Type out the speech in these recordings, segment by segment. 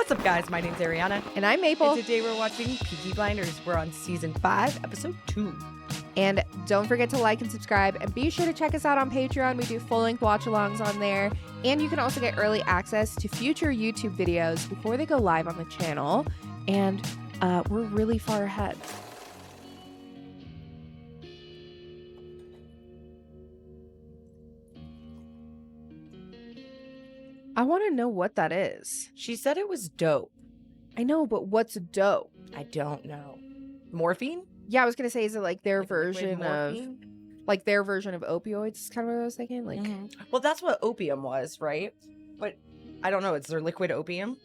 What's up, guys? My name's Arianna. And I'm Maple. And today we're watching Peaky Blinders. We're on season 5, episode 2. And don't forget to like and subscribe. And be sure to check us out on Patreon. We do full-length watch-alongs on there. And you can also get early access to future YouTube videos before they go live on the channel. And we're really far ahead. I want to know what that is. She said it was dope. I know, but what's dope? I don't know. Morphine? Yeah, I was gonna say, is it like their Like version of, like their version of opioids? Is kind of what I was thinking. Like, Well, that's what opium was, right? But I don't know. Is there liquid opium?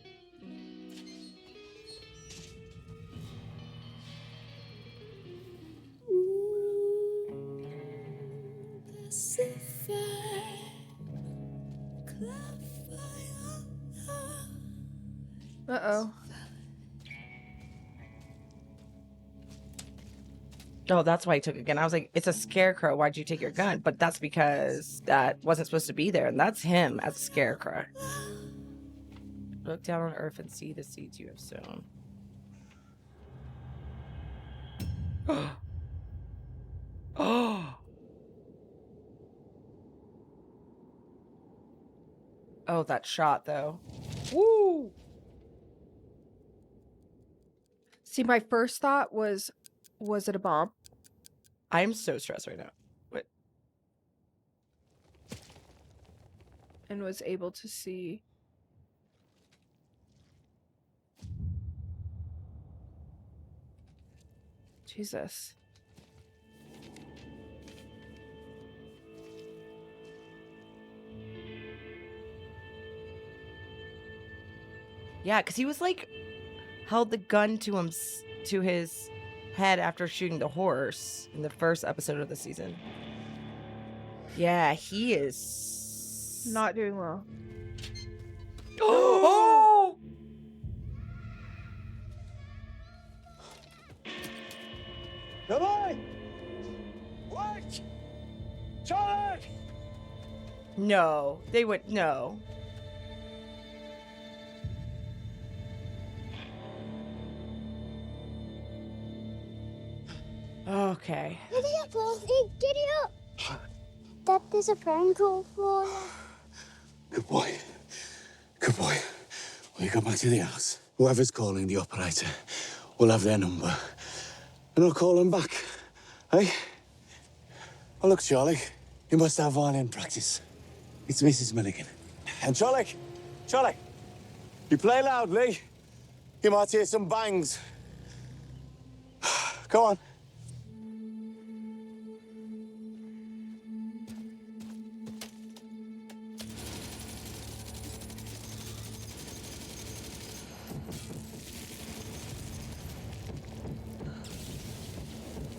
uh-oh. Oh, that's why he took it again. I was like, it's a scarecrow. Why'd you take your gun? But that's because that wasn't supposed to be there. And that's him as a scarecrow. Look down on earth and see the seeds you have sown. Oh. Oh, that shot, though. Woo! See, my first thought was it a bomb? I'm so stressed right now. What? And was able to see. Jesus. Yeah, because he was like, held the gun to him, to his head after shooting the horse in the first episode of the season. Yeah, he is Not doing well. Oh! Charlie! Wait! Charlie! No, they would no. Okay. Giddy up, Wolfie, giddy up. Dad, there's a phone call for you. Good boy. Good boy. When you come back to the house, whoever's calling the operator will have their number. And I'll call them back. Hey? Oh, look, Charlie. You must have violin practice. It's Mrs. Milligan. And Charlie, you play loudly. You might hear some bangs. Go on.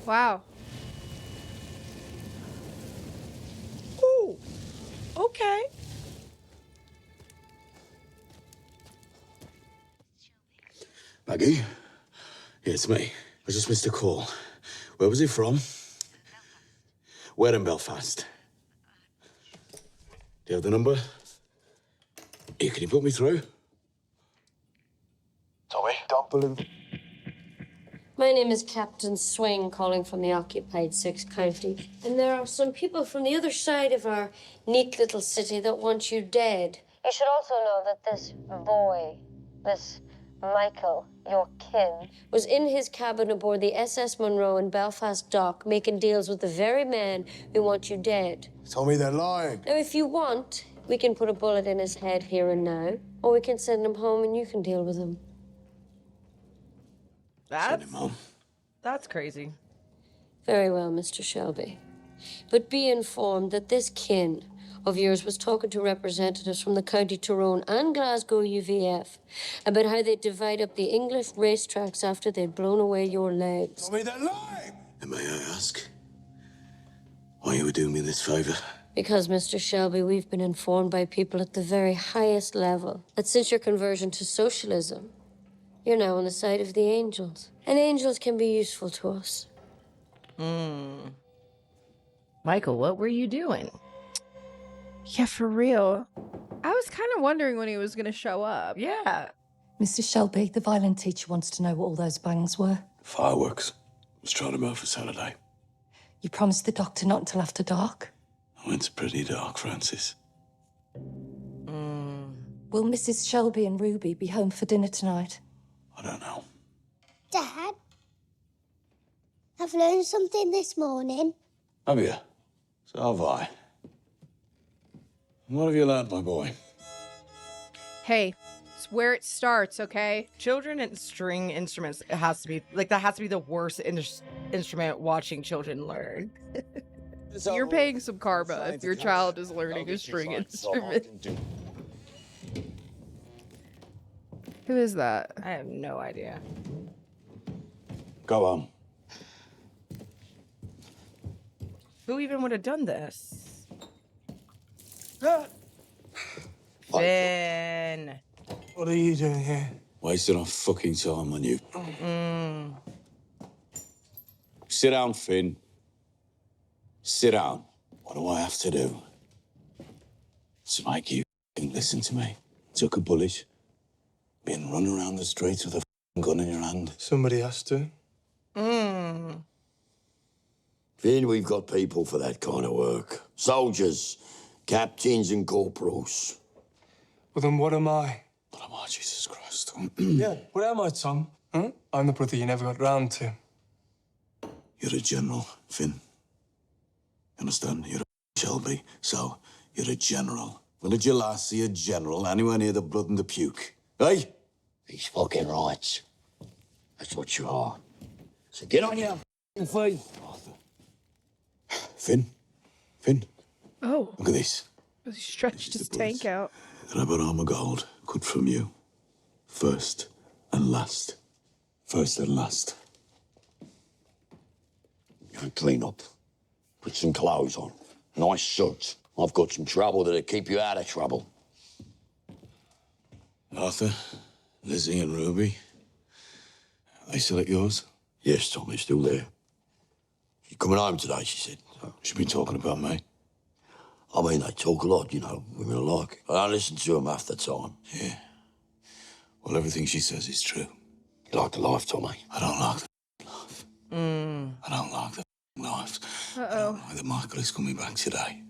Wow. Ooh. Okay. Maggie? Yeah, it's me. I just missed a call. Where was he from? Where in Belfast? Do you have the number? Here, can you put me through? Tommy, don't believe... My name is Captain Swing, calling from the occupied 6 County. And there are some people from the other side of our neat little city that want you dead. You should also know that this boy, this Michael, your kin, was in his cabin aboard the SS Monroe in Belfast Dock, making deals with the very men who want you dead. Tommy, they're lying. Now, if you want, we can put a bullet in his head here and now, or we can send him home and you can deal with him. Send him home. That's crazy. Very well, Mr. Shelby. But be informed that this kin of yours was talking to representatives from the County Tyrone and Glasgow UVF about how they'd divide up the English racetracks after they'd blown away your legs. Tommy, they're lying. And may I ask why you were doing me this favour? Because, Mr. Shelby, we've been informed by people at the very highest level that since your conversion to socialism, you're now on the side of the angels. And angels can be useful to us. Michael, what were you doing? Yeah, for real. I was kind of wondering when he was going to show up. Yeah. Mr. Shelby, the violin teacher wants to know what all those bangs were. Fireworks. Was trying them out for Saturday. You promised the doctor not until after dark. I went pretty dark, Francis. Will Mrs. Shelby and Ruby be home for dinner tonight? I don't know. Dad, I've learned something this morning. Have you? So have I. What have you learnt, my boy? Hey, it's where it starts, okay? Children and string instruments, it has to be like that has to be the worst instrument watching children learn. You're paying some karma if your child is learning a string instrument. Who is that? I have no idea. Go on. Who even would have done this? Finn. What are you doing here? Wasting our fucking time on you. Sit down, Finn. Sit down. What do I have to do? To make you listen to me. Took a bullet. Been running around the streets with a gun in your hand. Somebody has to. Finn, we've got people for that kind of work. Soldiers, captains and corporals. Well, then what am I? What am I, Jesus Christ? Yeah, what am I, Tom? Huh? I'm the brother you never got round to. You're a general, Finn. You understand? You're a Shelby, so you're a general. When did you last see a general anywhere near the blood and the puke? Hey? He's fucking right. That's what you are. So get on your feet. Arthur. Finn? Finn? Oh, Look at this. he stretched his tank out. Grab an arm of gold, cut from you. First and last. First and last. You can clean up. Put some clothes on. Nice suit. I've got some trouble that'll keep you out of trouble. Arthur, Lizzie and Ruby. Are they still at yours? Yes, Tommy's still there. She's coming home today, she said. She's been talking about me. I mean, they talk a lot, you know, women are like. I don't listen to them half the time. Yeah. Well, everything she says is true. You like the life, Tommy? I don't like the life. I don't like the life. I don't like that Michael is coming back today.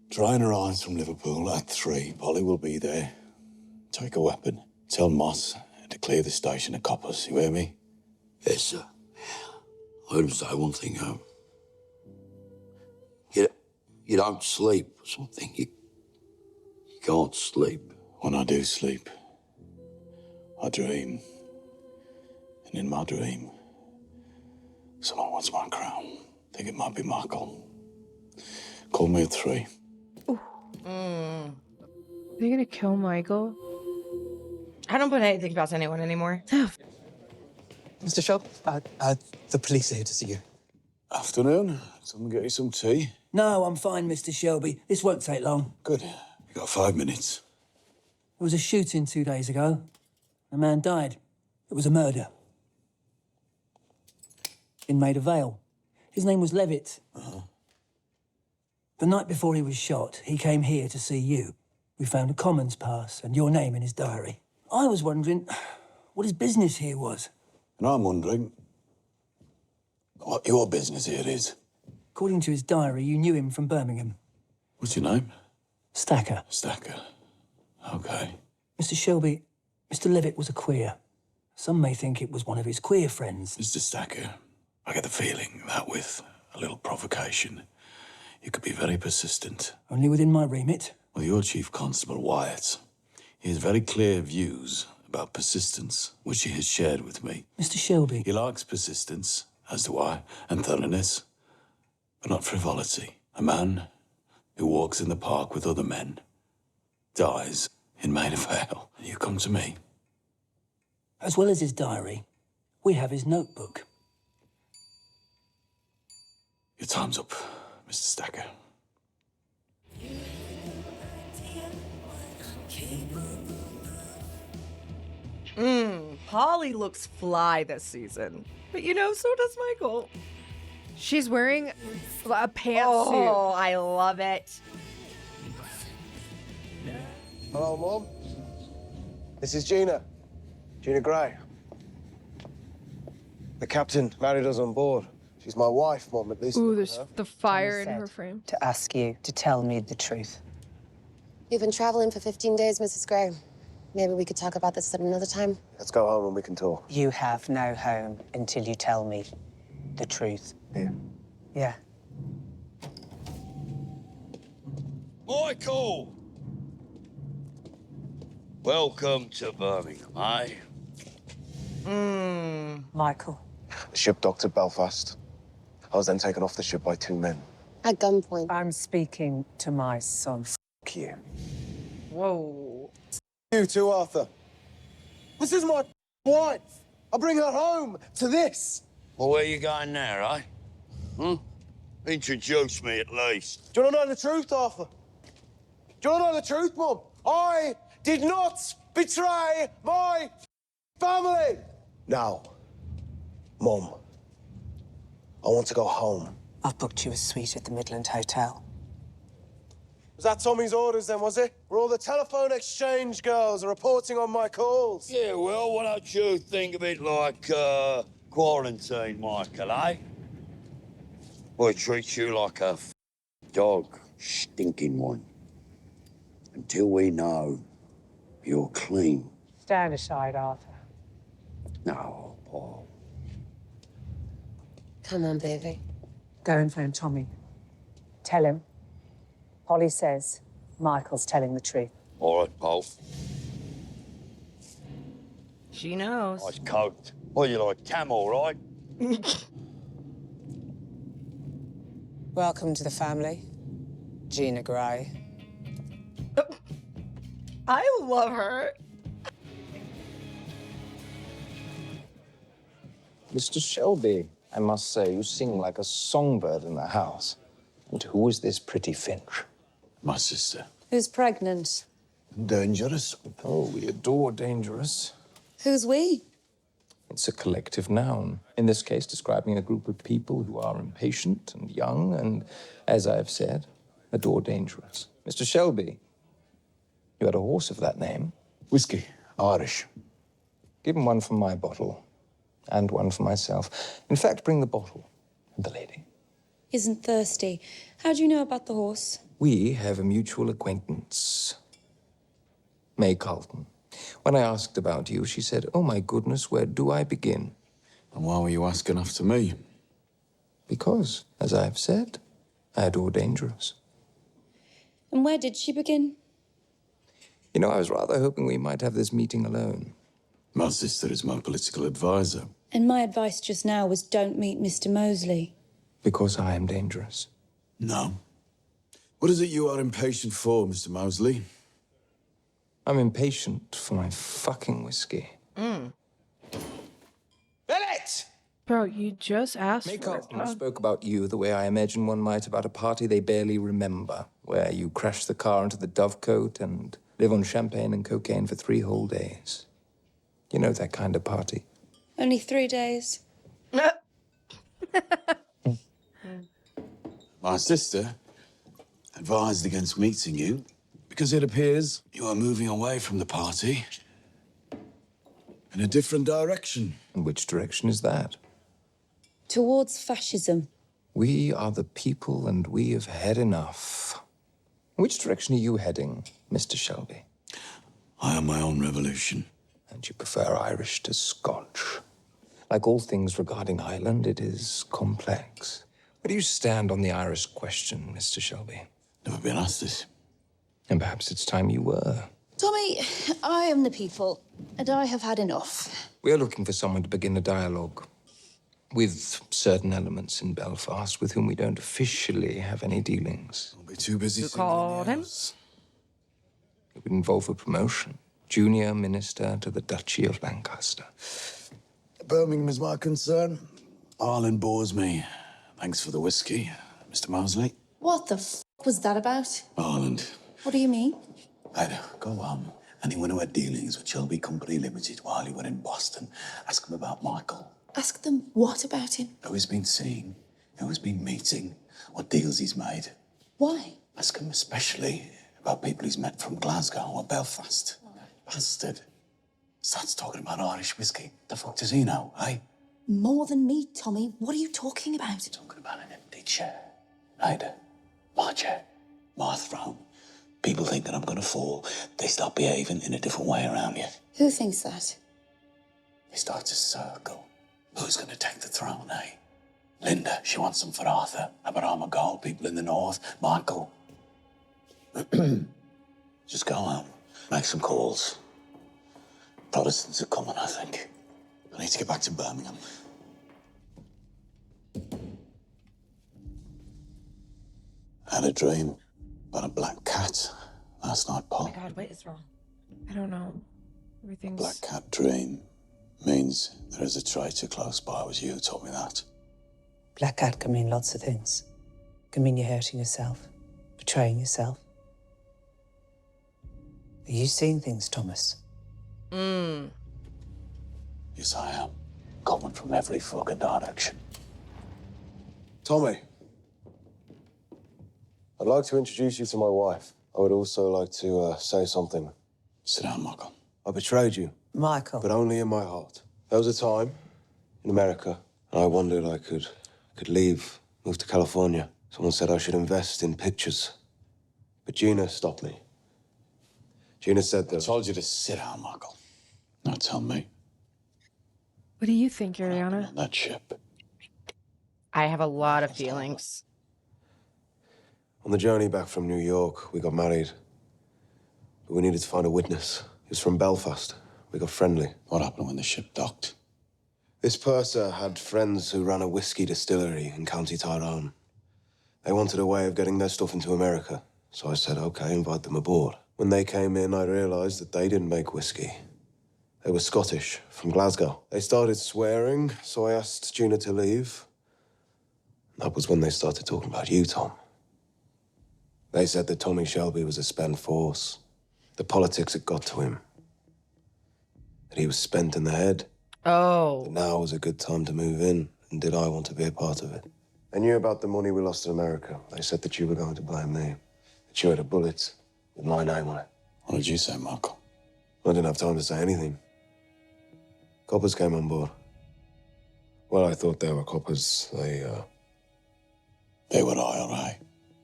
Drying her eyes from Liverpool at 3. Polly will be there. Take a weapon. Tell Moss to clear the station of coppers. You hear me? Yes, sir. I heard him say one thing, you don't sleep or something. You can't sleep. When I do sleep, I dream. And in my dream, someone wants my crown. Think it might be Michael. Call me at 3. Are they gonna kill Michael? I don't put anything past anyone anymore. Mr. Shelby, the police are here to see you. Afternoon. Someone get you some tea? No, I'm fine, Mr. Shelby. This won't take long. Good. You got 5 minutes. There was a shooting 2 days ago. A man died. It was a murder. In Maida Vale. His name was Levitt. The night before he was shot, he came here to see you. We found a commons pass and your name in his diary. I was wondering what his business here was. And I'm wondering what your business here is. According to his diary, you knew him from Birmingham. What's your name? Stacker. Stacker. Okay. Mr. Shelby, Mr. Levitt was a queer. Some may think it was one of his queer friends. Mr. Stacker, I get the feeling that with a little provocation, you could be very persistent. Only within my remit. Well, your Chief Constable, Wyatt, he has very clear views about persistence, which he has shared with me. Mr. Shelby. He likes persistence, as do I, and thoroughness, but not frivolity. A man who walks in the park with other men dies in Maida Vale. And you come to me. As well as his diary, we have his notebook. Your time's up, Mr. Stacker. Polly looks fly this season. But you know, so does Michael. She's wearing a pantsuit. Oh, I love it. Hello, Mum. This is Gina. Gina Gray. The captain married us on board. She's my wife, Mum, at least. Ooh, there's the fire in her frame. To ask you to tell me the truth. You've been traveling for 15 days, Mrs. Gray. Maybe we could talk about this at another time. Let's go home and we can talk. You have no home until you tell me the truth. Yeah. Yeah. Michael! Welcome to Birmingham, eh? Michael. The ship docked at Belfast. I was then taken off the ship by 2 men. At gunpoint. I'm speaking to my son. F you. Whoa. You too, Arthur. This is my wife. I bring her home to this. Well, where you going now, eh? Introduce me at least. Do you want to know the truth, Arthur? Do you want to know the truth, Mum? I did not betray my family. Now, Mum, I want to go home. I've booked you a suite at the Midland Hotel. Was that Tommy's orders then, was it? Where all the telephone exchange girls are reporting on my calls? Yeah, well, why don't you think of it like quarantine, Michael, eh? Boy treats you like a dog, stinking one. Until we know you're clean. Stand aside, Arthur. No, Paul. Come on, baby. Go and phone Tommy. Tell him. Polly says Michael's telling the truth. All right, Paul. She knows. Nice coat. Well, you like camel, right? Welcome to the family, Gina Gray. I love her. Mr. Shelby, I must say, you sing like a songbird in the house. And who is this pretty finch? My sister. Who's pregnant? Dangerous. Oh, we adore dangerous. Who's we? It's a collective noun. In this case, describing a group of people who are impatient and young and, as I've said, adore dangerous. Mr. Shelby, you had a horse of that name. Whiskey. Irish. Give him one from my bottle and one for myself. In fact, bring the bottle and the lady. Isn't thirsty. How do you know about the horse? We have a mutual acquaintance, May Carlton. When I asked about you, she said, "Oh, my goodness, where do I begin?" And why were you asking after me? Because, as I've said, I adore dangerous. And where did she begin? You know, I was rather hoping we might have this meeting alone. My sister is my political advisor. And my advice just now was don't meet Mr. Mosley. Because I am dangerous. No. What is it you are impatient for, Mr. Mosley? I'm impatient for my fucking whiskey. Billet! Bro, you just asked May for it. Carlton spoke about you the way I imagine one might about a party they barely remember, where you crash the car into the Dovecote and live on champagne and cocaine for 3 whole days. You know that kind of party. Only 3 days. My sister advised against meeting you because it appears you are moving away from the party in a different direction. And which direction is that? Towards fascism. We are the people and we have had enough. Which direction are you heading, Mr. Shelby? I am my own revolution. And you prefer Irish to Scotch. Like all things regarding Ireland, it is complex. Where do you stand on the Irish question, Mr. Shelby? Never been asked this. And perhaps it's time you were. Tommy, I am the people, and I have had enough. We are looking for someone to begin a dialogue with certain elements in Belfast with whom we don't officially have any dealings. I'll be too busy. You called him? It would involve a promotion. Junior minister to the Duchy of Lancaster. Birmingham is my concern. Ireland bores me. Thanks for the whiskey, Mr. Mosley. What the was that about? Ireland. What do you mean? I'd go on. Anyone who had dealings with Shelby Company Limited while you were in Boston, ask him about Michael. Ask them what about him? Who he's been seeing, who he's been meeting, what deals he's made. Why? Ask him especially about people he's met from Glasgow or Belfast. Bastard. Starts talking about Irish whiskey. The fuck does he know, eh? More than me, Tommy. What are you talking about? Talking about an empty chair. Right? My chair. My throne. People think that I'm gonna fall. They start behaving in a different way around you. Who thinks that? They start to circle. Who's gonna take the throne, eh? Linda, she wants them for Arthur. How about Armagol, people in the north? Michael. Just go home. Make some calls. Protestants are coming, I think. I need to get back to Birmingham. I had a dream about a black cat last night, Paul. Oh my God, what is wrong? I don't know. Everything's... Black cat dream means there is a traitor close by. It was you who told me that. Black cat can mean lots of things. It can mean you're hurting yourself, betraying yourself. Are you seeing things, Thomas? Yes, I am. Coming from every fucking direction. Tommy, I'd like to introduce you to my wife. I would also like to say something. Sit down, Michael. I betrayed you. Michael. But only in my heart. There was a time in America, and I wondered I could leave, move to California. Someone said I should invest in pictures. But Gina stopped me. Gina said that... I told you to sit down, Michael. Now tell me. What do you think, Arianna? On that ship. I have a lot of feelings. On the journey back from New York, we got married. But we needed to find a witness. He was from Belfast. We got friendly. What happened when the ship docked? This purser had friends who ran a whiskey distillery in County Tyrone. They wanted a way of getting their stuff into America. So I said, okay, invite them aboard. When they came in, I realized that they didn't make whiskey. They were Scottish, from Glasgow. They started swearing, so I asked Gina to leave. That was when they started talking about you, Tom. They said that Tommy Shelby was a spent force. The politics had got to him. That he was spent in the head. Oh. That now was a good time to move in, and did I want to be a part of it? They knew about the money we lost in America. They said that you were going to blame me. That you had a bullet with my name on it. What did you say, Michael? I didn't have time to say anything. Coppers came on board. Well, I thought they were coppers. They were IRA.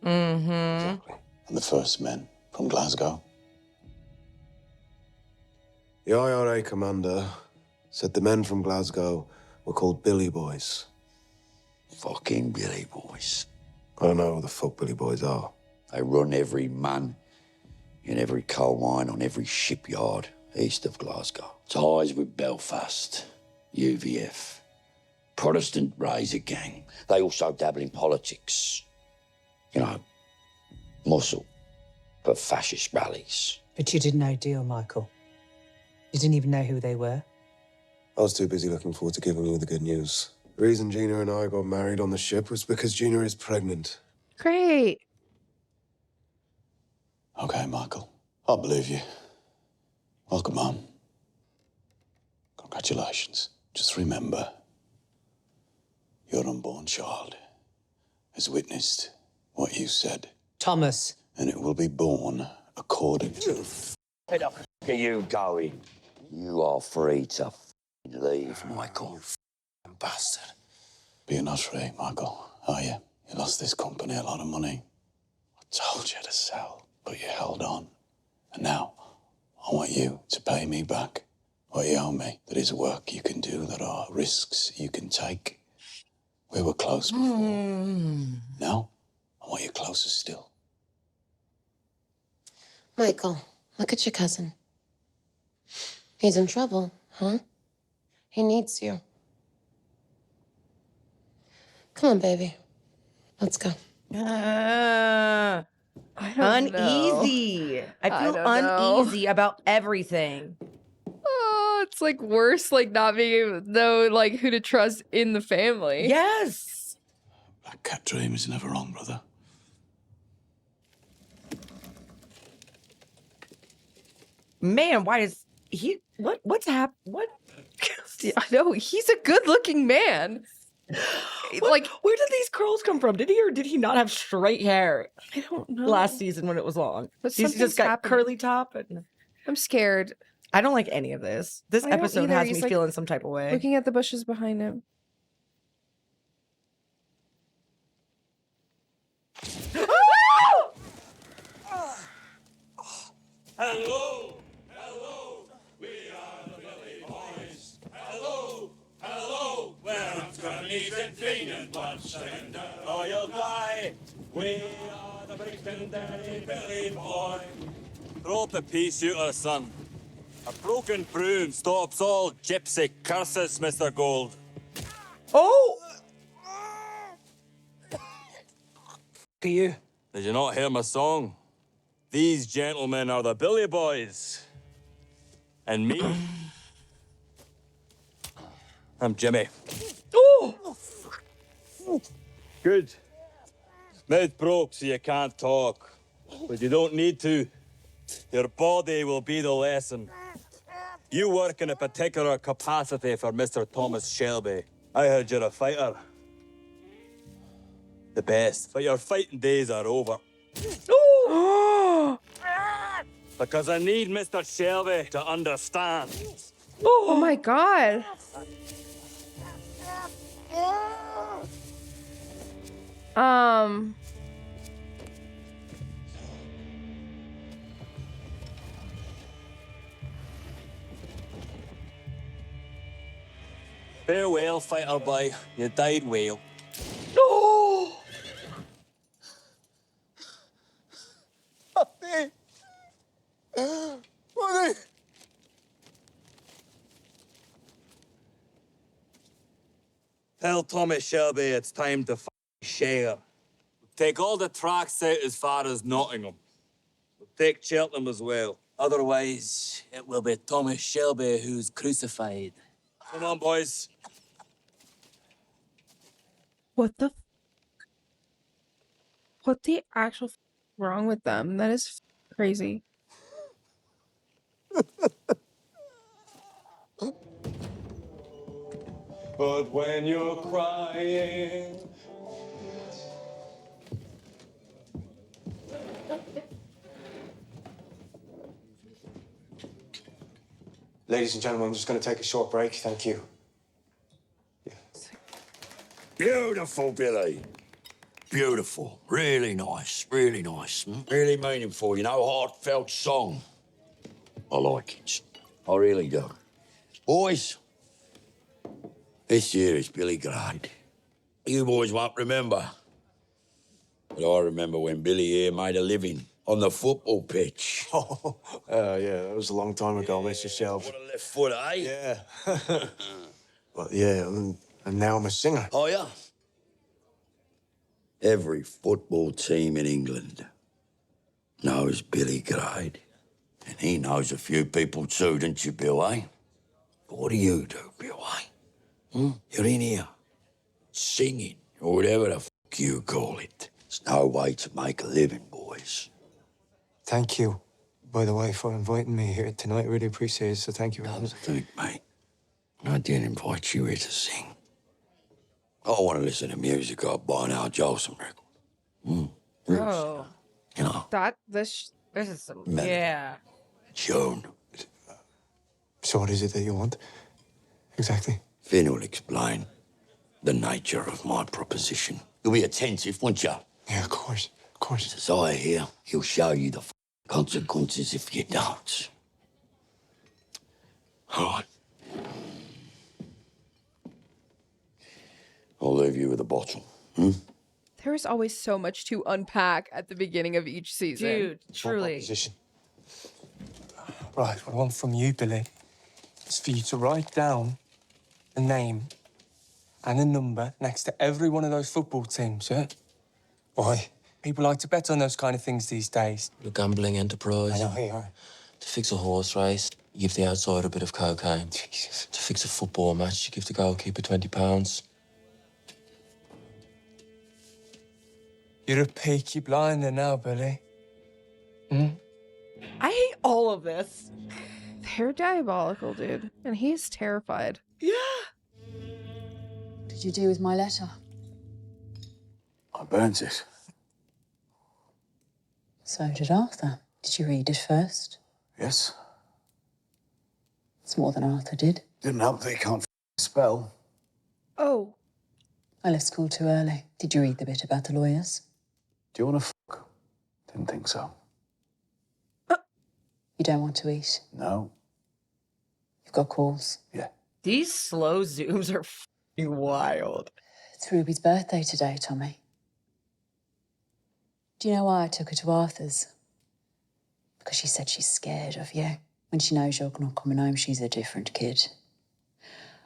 Mm-hmm. Exactly. And the first men from Glasgow. The IRA commander said the men from Glasgow were called Billy Boys. Fucking Billy Boys. I don't know who the fuck Billy Boys are. They run every man in every coal mine on every shipyard east of Glasgow. Ties with Belfast, UVF, Protestant Razor Gang. They also dabble in politics. You know, muscle for fascist rallies. But you did no deal, Michael. You didn't even know who they were. I was too busy looking forward to giving you the good news. The reason Gina and I got married on the ship was because Gina is pregnant. Great. Okay, Michael. I believe you. Welcome home. Congratulations. Just remember, your unborn child has witnessed what you said. Thomas. And it will be born according to... Where the f*** are you going? You are free to leave, Michael. You bastard. But you're not free, Michael, are you? You lost this company a lot of money. I told you to sell, but you held on. And now, I want you to pay me back what you owe me. There is work you can do, there are risks you can take. We were close before. Now, I want you closer still. Michael, look at your cousin. He's in trouble, huh? He needs you. Come on, baby. Let's go. I don't Uneasy. know. I feel don't know. uneasy about everything. Oh, it's like worse, like not being able to know like who to trust in the family. Yes. That cat dream is never wrong, brother. Man, why is he... What's happened? What? I know, he's a good-looking man. Like, where did these curls come from? Did he or did he not have straight hair? I don't know. Last season when it was long. But He's just got happening. curly top. And... I'm scared. I don't like any of this. This I don't episode either. has He's, me like, feeling some type of way. Looking at the bushes behind him. Hello, hello, we are the Billy Boys. Hello, hello, we're underneath and clean and bloodstain and royal guy. We are the Brixton Daddy Billy Boy. Throw up the pea shooter, son. A broken broom stops all gypsy curses, Mr. Gold. Oh! To you. Did you not hear my song? These gentlemen are the Billy Boys. And me? I'm Jimmy. Oh! Good. Mouth broke so you can't talk. But you don't need to. Your body will be the lesson. You work in a particular capacity for Mr. Thomas Shelby. I heard you're a fighter. The best. But your fighting days are over. Oh! Because I need Mr. Shelby to understand. Oh my god. Farewell, fighter boy. You died well. No! Honey! Honey! Tell Tommy Shelby it's time to share. Take all the tracks out as far as Nottingham. We'll take Cheltenham as well. Otherwise, it will be Thomas Shelby who's crucified. Come on, boys. What the actual wrong with them? That is crazy. But when you're crying... Ladies and gentlemen, I'm just going to take a short break. Thank you. Beautiful, Billy. Beautiful. Really nice. Really nice. Really meaningful, you know, heartfelt song. I like it. I really do. Boys, this year is Billy Grade. You boys won't remember. But I remember when Billy here made a living on the football pitch. Oh, yeah, that was a long time ago, Mr. Shelby. What a left foot, eh? Yeah. Well, yeah, and now I'm a singer. Oh, yeah? Every football team in England knows Billy Grade. And he knows a few people too, don't you, Bill, eh? But what do you do, Bill, eh? You're in here, singing, or whatever the you call it. It's no way to make a living, boys. Thank you, by the way, for inviting me here tonight. Really appreciate it, so thank you. Don't think, mate. I didn't invite you here to sing. I want to listen to music or buy an Al Jolson record. Oh. You know, This is some... Melody. Yeah. Joan. So what is it that you want? Exactly. Finn will explain the nature of my proposition. You'll be attentive, won't you? Yeah, of course. Of course. As I hear, he'll show you the consequences if you don't. All right. I'll leave you with a bottle. There is always so much to unpack at the beginning of each season. Dude, truly. Proposition. Right, what I want from you, Billy, is for you to write down a name and a number next to every one of those football teams, yeah? Why? People like to bet on those kind of things these days. A gambling enterprise. I know, here you are. To fix a horse race, you give the outsider a bit of cocaine. Jesus. To fix a football match, you give the goalkeeper £20. You're a Peaky Blinder now, Billy. I hate all of this. They're diabolical, dude. And he's terrified. Yeah. What did you do with my letter? I burnt it. So did Arthur. Did you read it first? Yes. It's more than Arthur did. Didn't help that he can't spell. Oh. I left school too early. Did you read the bit about the lawyers? Do you want to fuck? Didn't think so. You don't want to eat? No. You've got calls? Yeah. These slow zooms are fucking wild. It's Ruby's birthday today, Tommy. Do you know why I took her to Arthur's? Because she said she's scared of you. When she knows you're not coming home, she's a different kid.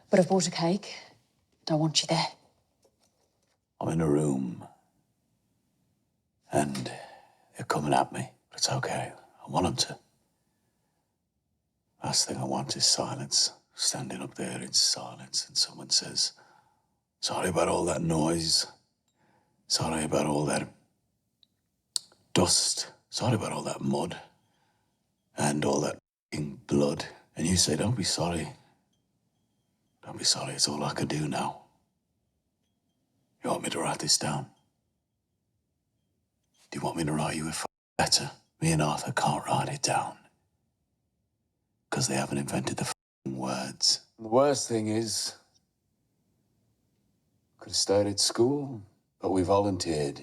But I've bought a cake. Don't want you there. I'm in a room. And they're coming at me. But it's okay. I want them to. Last thing I want is silence. Standing up there in silence and someone says, sorry about all that noise. Sorry about all that dust. Sorry about all that mud. And all that f***ing blood. And you say, don't be sorry. Don't be sorry, it's all I can do now. You want me to write this down? Do you want me to write you a letter? Me and Arthur can't write it down. Because they haven't invented the words. The worst thing is, could have stayed at school, but we volunteered.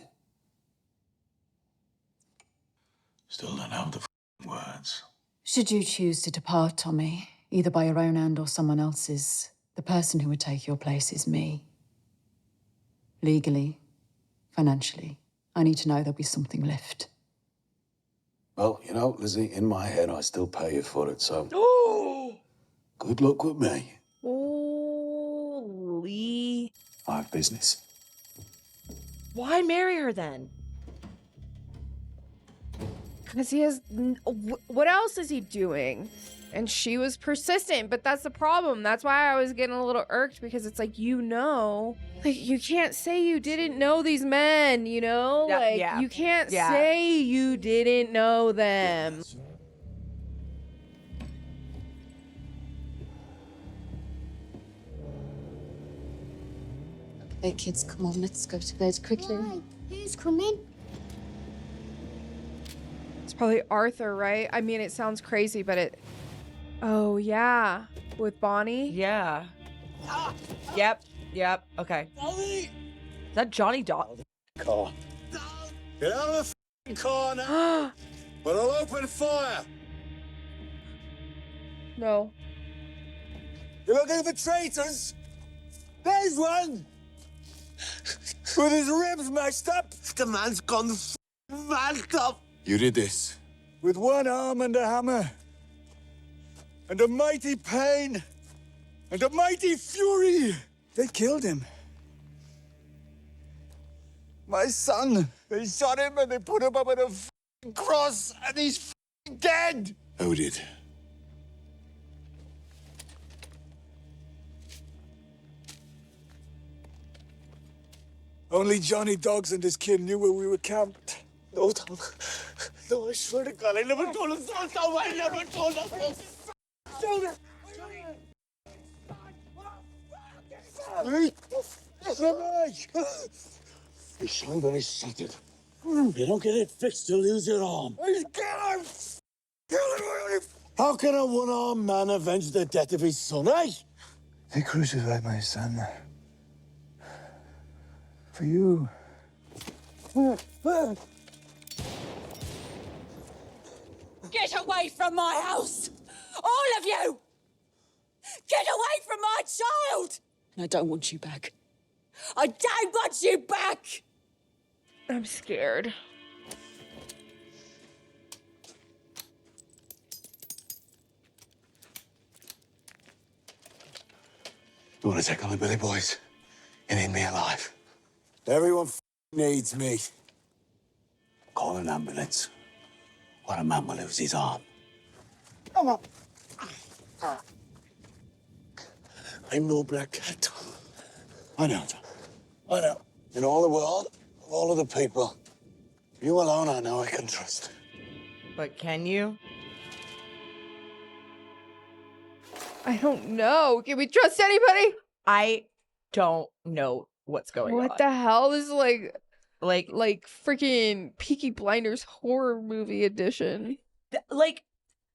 Still don't have the words. Should you choose to depart, Tommy, either by your own hand or someone else's, the person who would take your place is me. Legally, financially, I need to know there'll be something left. Well, you know, Lizzie, in my head, I still pay you for it, so... Oh! Good luck with me. Holy. I have business. Why marry her then? Because he has... What else is he doing? And she was persistent, but that's the problem. That's why I was getting a little irked, because it's like, you know, like, you can't say you didn't know these men, you know? Yeah, like, yeah. you can't Yeah. say you didn't know them. Hey, kids, come on, let's go to bed quickly. Why? Who's coming? It's probably Arthur, right? I mean, it sounds crazy, but it... Oh, yeah. With Bonnie? Yeah. Yep. Okay. Is that Johnny Dog? Car. Get out of the car now, but I'll open fire. No. You're looking for traitors? There's one! With his ribs mashed up. The man's gone mashed up. You did this. With one arm and a hammer. And a mighty pain. And a mighty fury. They killed him. My son. They shot him and they put him up on a cross and he's dead. Who did? Only Johnny Dogs and his kid knew where we were camped. No, Tom. No, I swear to God, I never told him. No, I never told him. Hey, Your son very shattered. You don't get it fixed, you'll lose your arm. He's killed him! Kill him! How can a one-armed man avenge the death of his son, eh? They crucified my son. For you. Get away from my house! All of you! Get away from my child! And I don't want you back. I don't want you back! I'm scared. You want to take on the Billy Boys? You need me alive. Everyone needs me. Call an ambulance. Or a man will lose his arm. Come on. I'm no black cat. I know, Tom. I know. In all the world, of all of the people, you alone I know I can trust. But can you? I don't know. Can we trust anybody? I don't know what's going on. What the hell? This is like freaking Peaky Blinders horror movie edition. Like,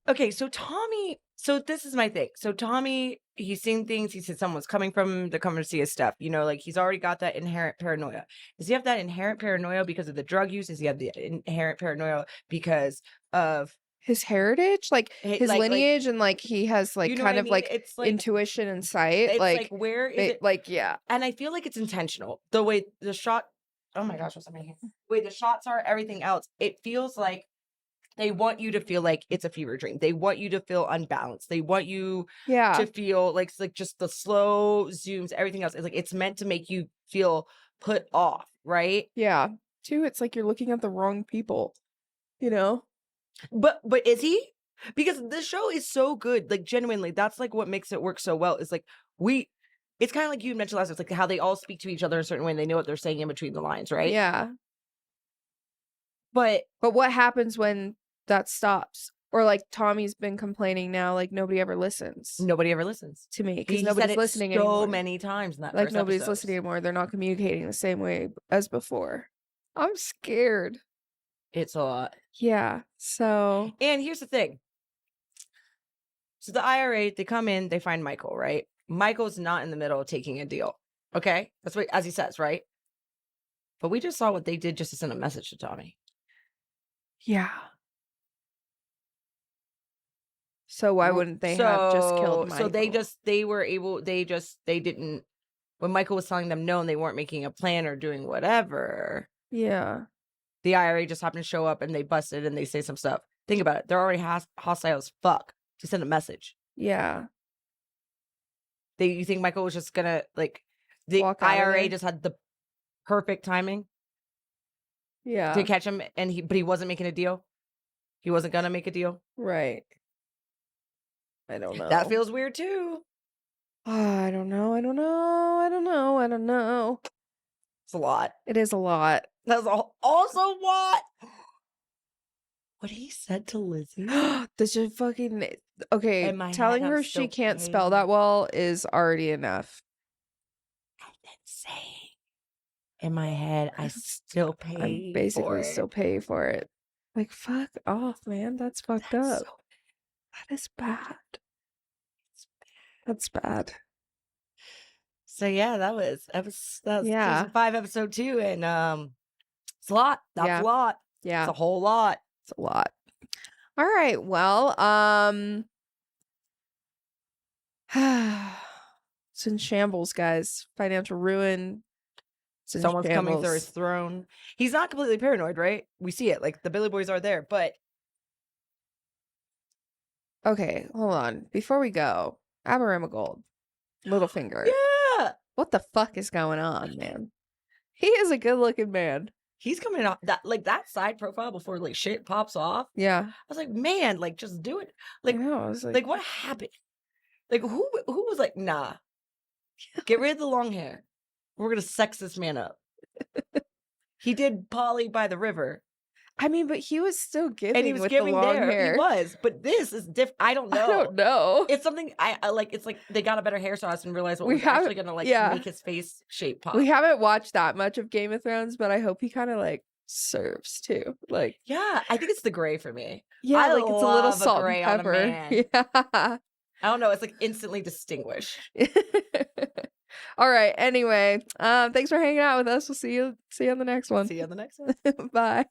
Okay, so Tommy, so this is my thing. So Tommy, he's seeing things. He said someone's coming from, they're coming to see his stuff. You know, like he's already got that inherent paranoia. Does he have that inherent paranoia because of the drug use? Does he have the inherent paranoia because of his heritage, like his lineage, and like he has like you know kind what I of mean? like It's like intuition and sight. it's Like where is it? like yeah. And I feel like it's intentional. The way the shot. Oh my gosh, what's happening here? The way the shots are, everything else. It feels like they want you to feel like it's a fever dream. They want you to feel unbalanced. They want you to feel like it's like just the slow zooms, everything else. It's like it's meant to make you feel put off, right? Yeah. Too, it's like you're looking at the wrong people, you know? But is he? Because the show is so good, like genuinely, that's like what makes it work so well. Is like it's kind of like you mentioned last time, it's like how they all speak to each other a certain way and they know what they're saying in between the lines, right? Yeah. But what happens when that stops? Or like Tommy's been complaining now, like nobody ever listens. Nobody ever listens to me because He nobody's said it listening so anymore. many times in that like first nobody's episode. listening anymore. They're not communicating the same way as before. I'm scared. It's a lot. Yeah. So And here's the thing. So the IRA, they come in, they find Michael, right? Michael's not in the middle of taking a deal. Okay? That's what, as he says, right? But we just saw what they did just to send a message to Tommy. yeah. So why wouldn't they have just killed Michael? So they didn't, when Michael was telling them no and they weren't making a plan or doing whatever. Yeah. The IRA just happened to show up and they busted and they say some stuff. Think about it. They're already hostile as fuck to send a message. Yeah. You think Michael was just gonna like the Walk out of IRA there? just had the perfect timing Yeah. to catch him but he wasn't making a deal? He wasn't gonna make a deal? Right. I don't know. That feels weird too. I don't know. It's a lot. It is a lot. That's also what? What he said to Lizzie? This is fucking okay. In my Telling head, I'm her still she can't spell paying. that well is already enough. Saying in my head, I still pay. I'm basically still pay for it. Like fuck off, man. That's fucked up. That is bad. That's bad. So yeah, that was Yeah. season 5, episode 2, and it's a lot. That's a lot. Yeah. It's a whole lot. It's a lot. All right. Well, it's in shambles, guys. Financial ruin. It's in Someone's coming through shambles. his throne. He's not completely paranoid, right? We see it. Like the Billy Boys are there, but Okay, hold on. Before we go, Aberamagold, Littlefinger. yeah, What the fuck is going on, man? He is a good-looking man. he's coming off that side profile before like shit pops off. Yeah. I was like, man, like just do it. Like, I was like what happened? Like who was like, nah, get rid of the long hair. We're gonna sex this man up. He did Polly by the river. I mean, but he was still giving, And he was with giving the long there. hair. He was, but this is different. I don't know. I don't know. It's something I like. It's like they got a better hairstylist and realized what We was actually haven't- gonna like yeah. make his face shape pop. We haven't watched that much of Game of Thrones, but I hope he kind of like serves too. Like, Yeah, I think it's the gray for me. yeah, I like it's a little love salt gray and on a pepper. man. Yeah. I don't know. It's like instantly distinguished. All right. Anyway, thanks for hanging out with us. We'll see you on the next one. See you on the next one. Bye.